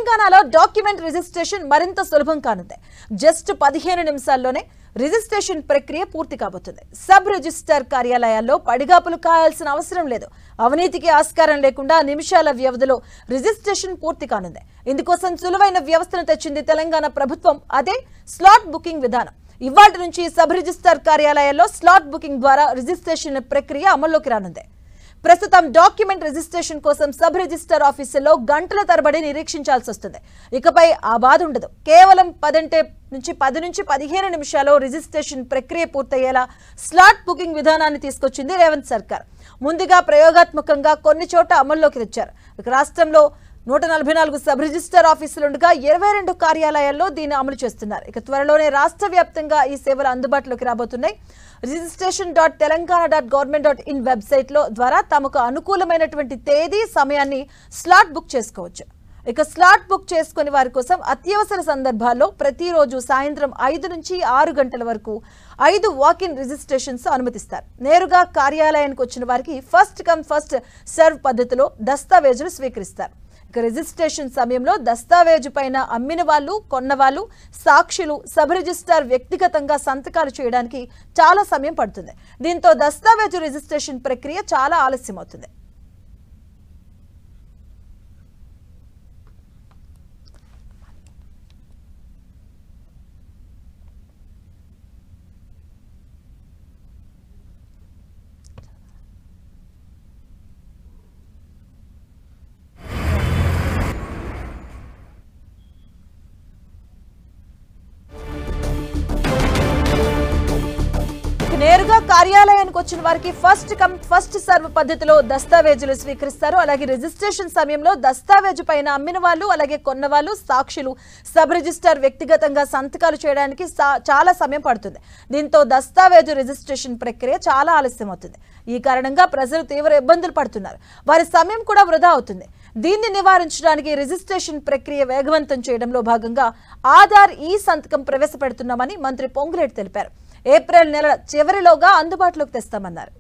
తెలంగాణలో document registration మరింత సులభం కానుంది. జస్ట్ 15 నిమిషాల్లోనే రిజిస్ట్రేషన్ ప్రక్రియ పూర్తి కాబోతుంది. సబ్ రిజిస్టర్ కార్యాలయాల్లో పడిగాపులు కాయాల్సిన అవసరం లేదు. అవినీతికి ఆస్కారం లేకుండా నిమిషాల వ్యవధిలో రిజిస్ట్రేషన్ పూర్తి కానుంది. ఇందుకోసం సులువైన వ్యవస్థను తెచ్చింది తెలంగాణ ప్రభుత్వం. అదే స్లాట్ బుకింగ్ విధానం. ఇవాల్టి నుంచి సబ్ రిజిస్టర్ కార్యాలయాల్లో స్లాట్ బుకింగ్ ద్వారా రిజిస్ట్రేషన్ ప్రక్రియ అమల్లోకి రానుంది. ప్రస్తుతం డాక్యుమెంట్ రిజిస్ట్రేషన్ కోసం సబ్ రిజిస్టర్ ఆఫీసుల్లో గంటల తరబడి నిరీక్షించాల్సి వస్తుంది. ఇకపై ఆ బాధ ఉండదు. కేవలం 10 నుంచి 15 నిమిషాల్లో రిజిస్ట్రేషన్ ప్రక్రియ పూర్తయ్యేలా స్లాట్ బుకింగ్ విధానాన్ని తీసుకొచ్చింది రేవంత్ సర్కార్. ముందుగా ప్రయోగాత్మకంగా కొన్ని చోట అమల్లోకి తెచ్చారు. ఇక రాష్ట్రంలో 144 సబ్ రిజిస్టర్ ఆఫీసులుండగా 22 కార్యాలయాల్లో దీన్ని అమలు చేస్తున్నారు. ఇక త్వరలోనే రాష్ట్ర వ్యాప్తంగా ఈ సేవలు అందుబాటులోకి రాబోతున్నాయి. registration.telangana.government.in వెబ్సైట్ లో ద్వారా తమకు అనుకూలమైనటువంటి తేదీ సమయాన్ని స్లాట్ బుక్ చేసుకోవచ్చు. ఇక స్లాట్ బుక్ చేసుకునే వారి కోసం అత్యవసర సందర్భాల్లో ప్రతిరోజు సాయంత్రం 5 నుంచి 6 గంటల వరకు 5 వాకిన్ రిజిస్ట్రేషన్స్ అనుమతిస్తారు. నేరుగా కార్యాలయానికి వచ్చిన వారికి ఫస్ట్ కమ్ ఫస్ట్ సర్వ్ పద్ధతిలో దస్తావేజులు స్వీకరిస్తారు. ఇక రిజిస్ట్రేషన్ సమయంలో దస్తావేజు పైన అమ్మిన వాళ్ళు, కొన్న వాళ్ళు, సాక్షులు, సబ్ రిజిస్ట్రార్ వ్యక్తిగతంగా సంతకాలు చేయడానికి చాలా సమయం పడుతుంది. దీంతో దస్తావేజు రిజిస్ట్రేషన్ ప్రక్రియ చాలా ఆలస్యం అవుతుంది. నేరుగా కార్యాలయానికి వచ్చిన వారికి ఫస్ట్ కమ్ ఫస్ట్ సర్వ్ పద్ధతిలో దస్తావేజులు స్వీకరిస్తారు. అలాగే రిజిస్ట్రేషన్ సమయంలో దస్తావేజు పైన అమ్మిన వాళ్ళు, అలాగే కొన్న వాళ్ళు, సాక్షులు, సబ్ రిజిస్టర్ వ్యక్తిగతంగా సంతకాలు చేయడానికి చాలా సమయం పడుతుంది. దీంతో దస్తావేజు రిజిస్ట్రేషన్ ప్రక్రియ చాలా ఆలస్యం అవుతుంది. ఈ కారణంగా ప్రజలు తీవ్ర ఇబ్బందులు పడుతున్నారు. వారి సమయం కూడా వృధా అవుతుంది. దీన్ని నివారించడానికి రిజిస్ట్రేషన్ ప్రక్రియ వేగవంతం చేయడంలో భాగంగా ఆధార్ ఈ సంతకం ప్రవేశపెడుతున్నామని మంత్రి పొంగులేటి తెలిపారు. ఏప్రిల్ నెల చివరిలోగా అందుబాటులోకి తెస్తామన్నారు.